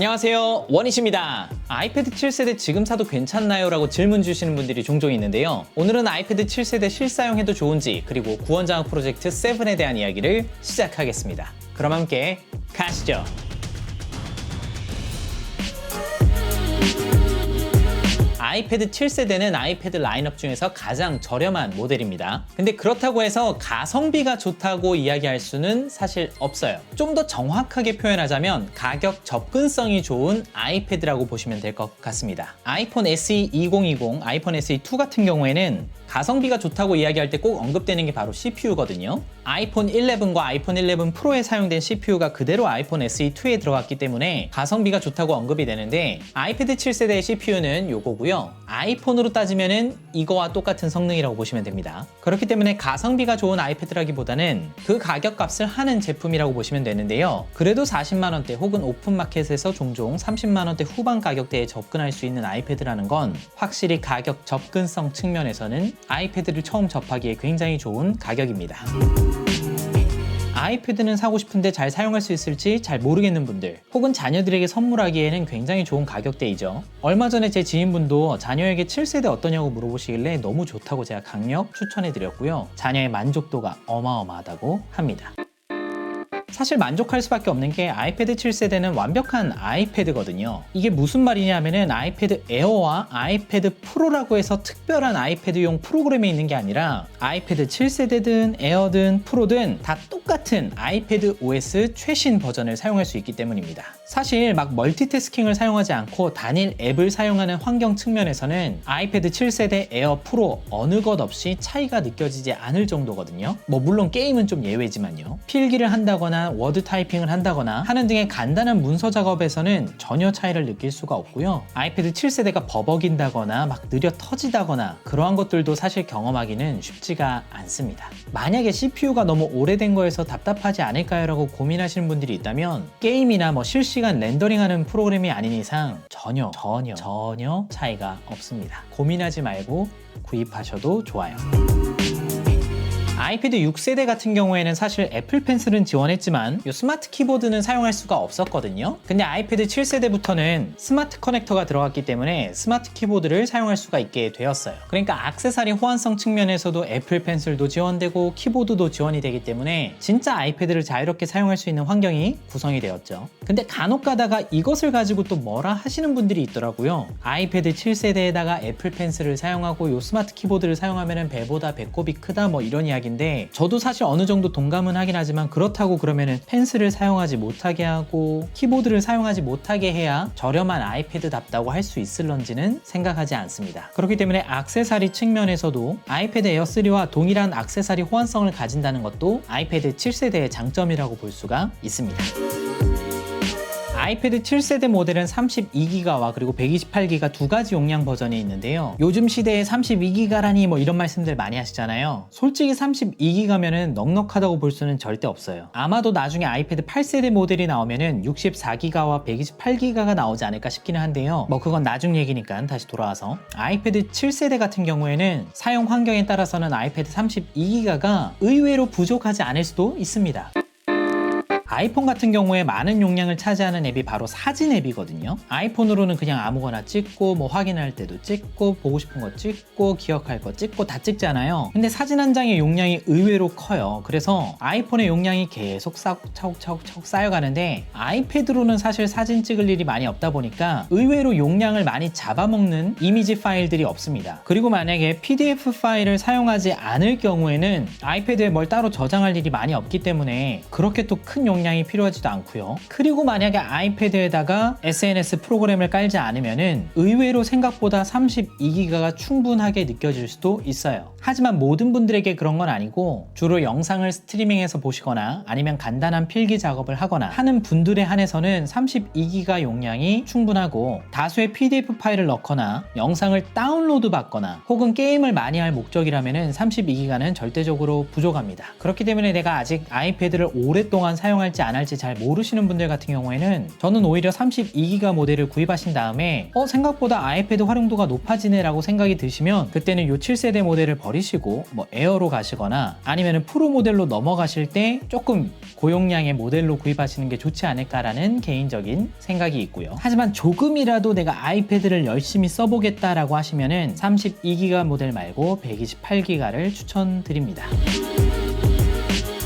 안녕하세요, 원이십니다. 아이패드 7세대 지금 사도 괜찮나요? 라고 질문 주시는 분들이 종종 있는데요. 오늘은 아이패드 7세대 실사용해도 좋은지, 그리고 구원장악 프로젝트 7에 대한 이야기를 시작하겠습니다. 그럼 함께 가시죠. 아이패드 7세대는 아이패드 라인업 중에서 가장 저렴한 모델입니다. 근데 그렇다고 해서 가성비가 좋다고 이야기할 수는 사실 없어요. 좀 더 정확하게 표현하자면 가격 접근성이 좋은 아이패드라고 보시면 될 것 같습니다. 아이폰 SE 2020, 아이폰 SE2 같은 경우에는 가성비가 좋다고 이야기할 때 꼭 언급되는 게 바로 CPU거든요. 아이폰 11과 아이폰 11 프로에 사용된 CPU가 그대로 아이폰 SE2에 들어갔기 때문에 가성비가 좋다고 언급이 되는데, 아이패드 7세대의 CPU는 요거고요. 아이폰으로 따지면은 이거와 똑같은 성능이라고 보시면 됩니다. 그렇기 때문에 가성비가 좋은 아이패드라기보다는 그 가격값을 하는 제품이라고 보시면 되는데요. 그래도 40만 원대 혹은 오픈마켓에서 종종 30만 원대 후반 가격대에 접근할 수 있는 아이패드라는 건 확실히 가격 접근성 측면에서는 아이패드를 처음 접하기에 굉장히 좋은 가격입니다. 아이패드는 사고 싶은데 잘 사용할 수 있을지 잘 모르겠는 분들, 혹은 자녀들에게 선물하기에는 굉장히 좋은 가격대이죠. 얼마 전에 제 지인분도 자녀에게 7세대 어떠냐고 물어보시길래 너무 좋다고 제가 강력 추천해드렸고요. 자녀의 만족도가 어마어마하다고 합니다. 사실 만족할 수밖에 없는 게 아이패드 7세대는 완벽한 아이패드거든요. 이게 무슨 말이냐 하면은 아이패드 에어와 아이패드 프로라고 해서 특별한 아이패드용 프로그램이 있는 게 아니라 아이패드 7세대든 에어든 프로든 다 똑같은 아이패드 OS 최신 버전을 사용할 수 있기 때문입니다. 사실 막 멀티태스킹을 사용하지 않고 단일 앱을 사용하는 환경 측면에서는 아이패드 7세대 에어 프로 어느 것 없이 차이가 느껴지지 않을 정도거든요. 물론 게임은 좀 예외지만요. 필기를 한다거나 워드 타이핑을 한다거나 하는 등의 간단한 문서 작업에서는 전혀 차이를 느낄 수가 없고요. 아이패드 7세대가 버벅인다거나 막 느려 터지다거나 그러한 것들도 사실 경험하기는 쉽지가 않습니다. 만약에 CPU가 너무 오래된 거에서 답답하지 않을까요? 라고 고민하시는 분들이 있다면 게임이나 실시간 렌더링하는 프로그램이 아닌 이상 전혀 차이가 없습니다. 고민하지 말고 구입하셔도 좋아요. 아이패드 6세대 같은 경우에는 사실 애플 펜슬은 지원했지만 이 스마트 키보드는 사용할 수가 없었거든요. 근데 아이패드 7세대부터는 스마트 커넥터가 들어갔기 때문에 스마트 키보드를 사용할 수가 있게 되었어요. 그러니까 액세서리 호환성 측면에서도 애플 펜슬도 지원되고 키보드도 지원이 되기 때문에 진짜 아이패드를 자유롭게 사용할 수 있는 환경이 구성이 되었죠. 근데 간혹 가다가 이것을 가지고 또 뭐라 하시는 분들이 있더라고요. 아이패드 7세대에다가 애플 펜슬을 사용하고 이 스마트 키보드를 사용하면 배보다 배꼽이 크다 이런 이야기인데, 저도 사실 어느 정도 동감은 하긴 하지만 그렇다고 그러면은 펜슬을 사용하지 못하게 하고 키보드를 사용하지 못하게 해야 저렴한 아이패드답다고 할 수 있을런지는 생각하지 않습니다. 그렇기 때문에 액세서리 측면에서도 아이패드 에어 3와 동일한 액세서리 호환성을 가진다는 것도 아이패드 7세대의 장점이라고 볼 수가 있습니다. 아이패드 7세대 모델은 32기가와 그리고 128기가 두 가지 용량 버전이 있는데요. 요즘 시대에 32기가라니 이런 말씀들 많이 하시잖아요. 솔직히 32기가면은 넉넉하다고 볼 수는 절대 없어요. 아마도 나중에 아이패드 8세대 모델이 나오면은 64기가와 128기가가 나오지 않을까 싶기는 한데요. 그건 나중 얘기니까 다시 돌아와서 아이패드 7세대 같은 경우에는 사용 환경에 따라서는 아이패드 32기가가 의외로 부족하지 않을 수도 있습니다. 아이폰 같은 경우에 많은 용량을 차지하는 앱이 바로 사진 앱이거든요. 아이폰으로는 그냥 아무거나 찍고 확인할 때도 찍고 보고 싶은 거 찍고 기억할 거 찍고 다 찍잖아요. 근데 사진 한 장의 용량이 의외로 커요. 그래서 아이폰의 용량이 계속 차곡차곡 쌓여가는데 아이패드로는 사실 사진 찍을 일이 많이 없다 보니까 의외로 용량을 많이 잡아먹는 이미지 파일들이 없습니다. 그리고 만약에 PDF 파일을 사용하지 않을 경우에는 아이패드에 뭘 따로 저장할 일이 많이 없기 때문에 그렇게 또 큰 용량이 필요하지도 않고요. 그리고 만약에 아이패드에다가 SNS 프로그램을 깔지 않으면은 의외로 생각보다 32기가가 충분하게 느껴질 수도 있어요. 하지만 모든 분들에게 그런 건 아니고 주로 영상을 스트리밍해서 보시거나 아니면 간단한 필기 작업을 하거나 하는 분들에 한해서는 32기가 용량이 충분하고, 다수의 PDF 파일을 넣거나 영상을 다운로드 받거나 혹은 게임을 많이 할 목적이라면은 32기가는 절대적으로 부족합니다. 그렇기 때문에 내가 아직 아이패드를 오랫동안 사용할 할지 안 할지 잘 모르시는 분들 같은 경우에는 저는 오히려 32기가 모델을 구입하신 다음에 생각보다 아이패드 활용도가 높아지네 라고 생각이 드시면 그때는 요 7세대 모델을 버리시고 뭐 에어로 가시거나 아니면 프로 모델로 넘어가실 때 조금 고용량의 모델로 구입하시는 게 좋지 않을까라는 개인적인 생각이 있고요. 하지만 조금이라도 내가 아이패드를 열심히 써보겠다라고 하시면은 32기가 모델 말고 128기가를 추천드립니다.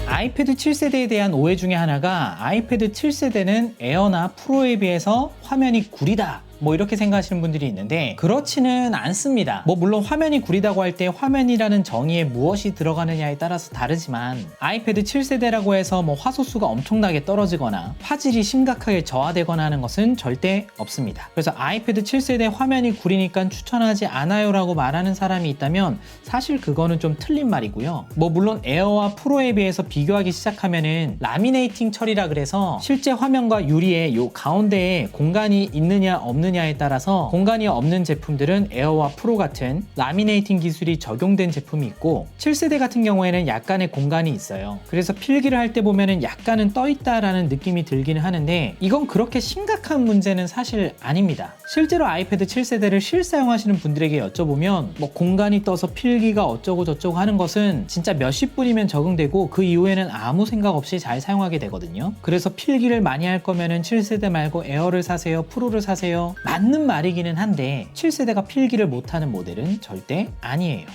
아이패드 7세대에 대한 오해 중에 하나가 아이패드 7세대는 에어나 프로에 비해서 화면이 구리다 뭐 이렇게 생각하시는 분들이 있는데 그렇지는 않습니다. 뭐 물론 화면이 구리다고 할 때 화면이라는 정의에 무엇이 들어가느냐에 따라서 다르지만 아이패드 7세대라고 해서 뭐 화소수가 엄청나게 떨어지거나 화질이 심각하게 저하되거나 하는 것은 절대 없습니다. 그래서 아이패드 7세대 화면이 구리니까 추천하지 않아요 라고 말하는 사람이 있다면 사실 그거는 좀 틀린 말이고요. 뭐 물론 에어와 프로에 비해서 비교하기 시작하면은 라미네이팅 처리라 그래서 실제 화면과 유리의 요 가운데에 공간이 있느냐 없느냐에 따라서 공간이 없는 제품들은 에어와 프로 같은 라미네이팅 기술이 적용된 제품이 있고 7세대 같은 경우에는 약간의 공간이 있어요. 그래서 필기를 할 때 보면은 약간은 떠 있다라는 느낌이 들기는 하는데 이건 그렇게 심각한 문제는 사실 아닙니다. 실제로 아이패드 7세대를 실사용하시는 분들에게 여쭤보면 뭐 공간이 떠서 필기가 어쩌고 저쩌고 하는 것은 진짜 몇십 분이면 적응되고 그 이후에는 아무 생각 없이 잘 사용하게 되거든요. 그래서 필기를 많이 할 거면은 7세대 말고 에어를 사세요, 프로를 사세요. 맞는 말이기는 한데 7세대가 필기를 못하는 모델은 절대 아니에요.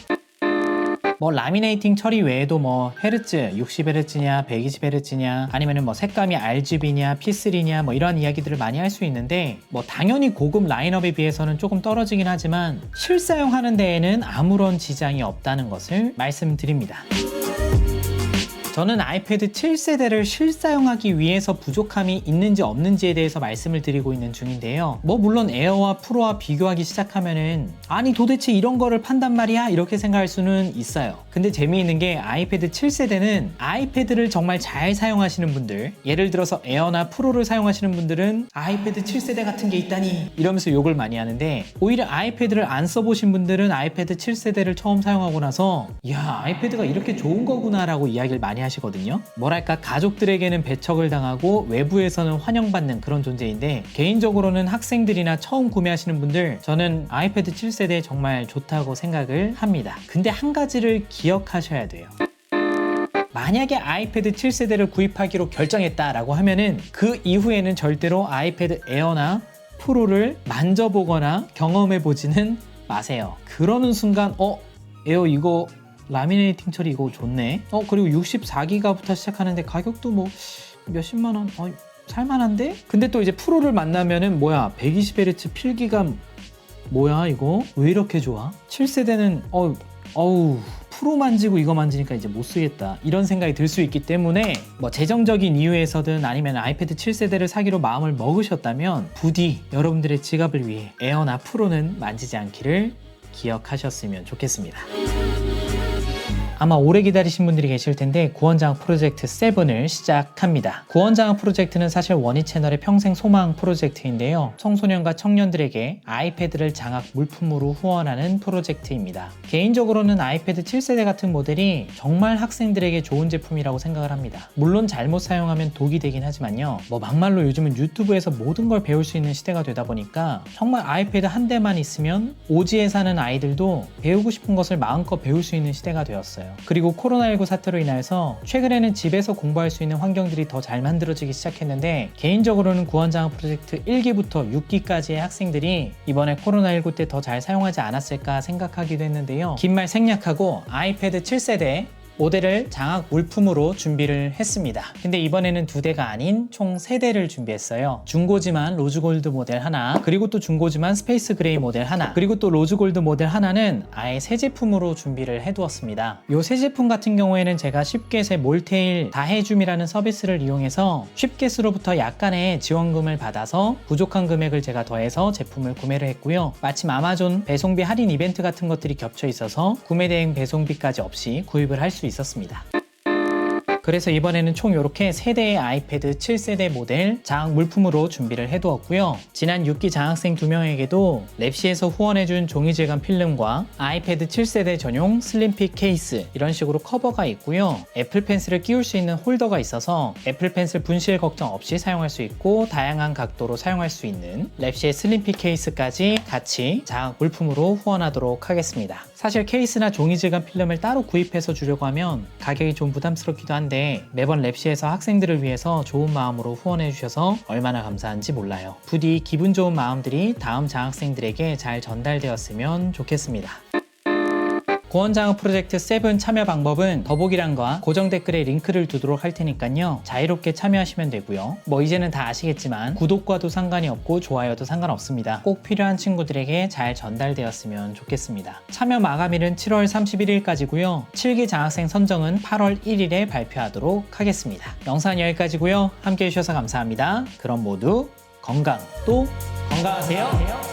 뭐 라미네이팅 처리 외에도 뭐 헤르츠 60Hz냐 120Hz냐 아니면은 뭐 색감이 RGB냐 P3냐 뭐 이런 이야기들을 많이 할 수 있는데 뭐 당연히 고급 라인업에 비해서는 조금 떨어지긴 하지만 실사용하는 데에는 아무런 지장이 없다는 것을 말씀드립니다. 저는 아이패드 7세대를 실사용하기 위해서 부족함이 있는지 없는지에 대해서 말씀을 드리고 있는 중인데요. 뭐 물론 에어와 프로와 비교하기 시작하면은 아니 도대체 이런 거를 판단 말이야? 이렇게 생각할 수는 있어요. 근데 재미있는 게 아이패드 7세대는 아이패드를 정말 잘 사용하시는 분들, 예를 들어서 에어나 프로를 사용하시는 분들은 아이패드 7세대 같은 게 있다니 이러면서 욕을 많이 하는데 오히려 아이패드를 안 써보신 분들은 아이패드 7세대를 처음 사용하고 나서 야 아이패드가 이렇게 좋은 거구나 라고 이야기를 많이 하시거든요. 뭐랄까 가족들에게는 배척을 당하고 외부에서는 환영받는 그런 존재인데 개인적으로는 학생들이나 처음 구매하시는 분들 저는 아이패드 7세대 정말 좋다고 생각을 합니다. 근데 한 가지를 기억하셔야 돼요. 만약에 아이패드 7세대를 구입하기로 결정했다라고 하면은 그 이후에는 절대로 아이패드 에어나 프로를 만져보거나 경험해보지는 마세요. 그러는 순간 에어 이거 라미네이팅 처리 이거 좋네. 그리고 64기가부터 시작하는데 가격도 뭐 몇십만 원 살만한데? 근데 또 이제 프로를 만나면은 뭐야 120Hz 필기감 뭐야 이거 왜 이렇게 좋아? 7세대는 프로 만지고 이거 만지니까 이제 못 쓰겠다 이런 생각이 들 수 있기 때문에 뭐 재정적인 이유에서든 아니면 아이패드 7세대를 사기로 마음을 먹으셨다면 부디 여러분들의 지갑을 위해 에어나 프로는 만지지 않기를 기억하셨으면 좋겠습니다. 아마 오래 기다리신 분들이 계실 텐데 구원장학 프로젝트 7을 시작합니다. 구원장학 프로젝트는 사실 원희 채널의 평생 소망 프로젝트인데요. 청소년과 청년들에게 아이패드를 장학 물품으로 후원하는 프로젝트입니다. 개인적으로는 아이패드 7세대 같은 모델이 정말 학생들에게 좋은 제품이라고 생각을 합니다. 물론 잘못 사용하면 독이 되긴 하지만요. 뭐 막말로 요즘은 유튜브에서 모든 걸 배울 수 있는 시대가 되다 보니까 정말 아이패드 한 대만 있으면 오지에 사는 아이들도 배우고 싶은 것을 마음껏 배울 수 있는 시대가 되었어요. 그리고 코로나19 사태로 인해서 최근에는 집에서 공부할 수 있는 환경들이 더 잘 만들어지기 시작했는데 개인적으로는 구원장학 프로젝트 1기부터 6기까지의 학생들이 이번에 코로나19 때 더 잘 사용하지 않았을까 생각하기도 했는데요. 긴 말 생략하고 아이패드 7세대 모델을 장학 물품으로 준비를 했습니다. 근데 이번에는 2대가 아닌 총 3대를 준비했어요. 중고지만 로즈골드 모델 하나, 그리고 또 중고지만 스페이스 그레이 모델 하나, 그리고 또 로즈골드 모델 하나는 아예 새 제품으로 준비를 해두었습니다. 이 새 제품 같은 경우에는 제가 쉽게의 몰테일 다해줌이라는 서비스를 이용해서 쉽게스로부터 약간의 지원금을 받아서 부족한 금액을 제가 더해서 제품을 구매를 했고요. 마침 아마존 배송비 할인 이벤트 같은 것들이 겹쳐 있어서 구매 대행 배송비까지 없이 구입을 할 수 있었습니다. 그래서 이번에는 총 이렇게 3대의 아이패드 7세대 모델 장학 물품으로 준비를 해두었고요. 지난 6기 장학생 2명에게도 랩시에서 후원해준 종이 질감 필름과 아이패드 7세대 전용 슬림픽 케이스 이런 식으로 커버가 있고요. 애플 펜슬을 끼울 수 있는 홀더가 있어서 애플 펜슬 분실 걱정 없이 사용할 수 있고 다양한 각도로 사용할 수 있는 랩시의 슬림픽 케이스까지 같이 장학 물품으로 후원하도록 하겠습니다. 사실 케이스나 종이 질감 필름을 따로 구입해서 주려고 하면 가격이 좀 부담스럽기도 한데 매번 랩시에서 학생들을 위해서 좋은 마음으로 후원해 주셔서 얼마나 감사한지 몰라요. 부디 기분 좋은 마음들이 다음 장학생들에게 잘 전달되었으면 좋겠습니다. 고원장학 프로젝트 7 참여 방법은 더보기란과 고정 댓글에 링크를 두도록 할 테니까요. 자유롭게 참여하시면 되고요. 뭐 이제는 다 아시겠지만 구독과도 상관이 없고 좋아요도 상관없습니다. 꼭 필요한 친구들에게 잘 전달되었으면 좋겠습니다. 참여 마감일은 7월 31일까지고요. 7기 장학생 선정은 8월 1일에 발표하도록 하겠습니다. 영상은 여기까지고요. 함께 해주셔서 감사합니다. 그럼 모두 건강 또 건강하세요.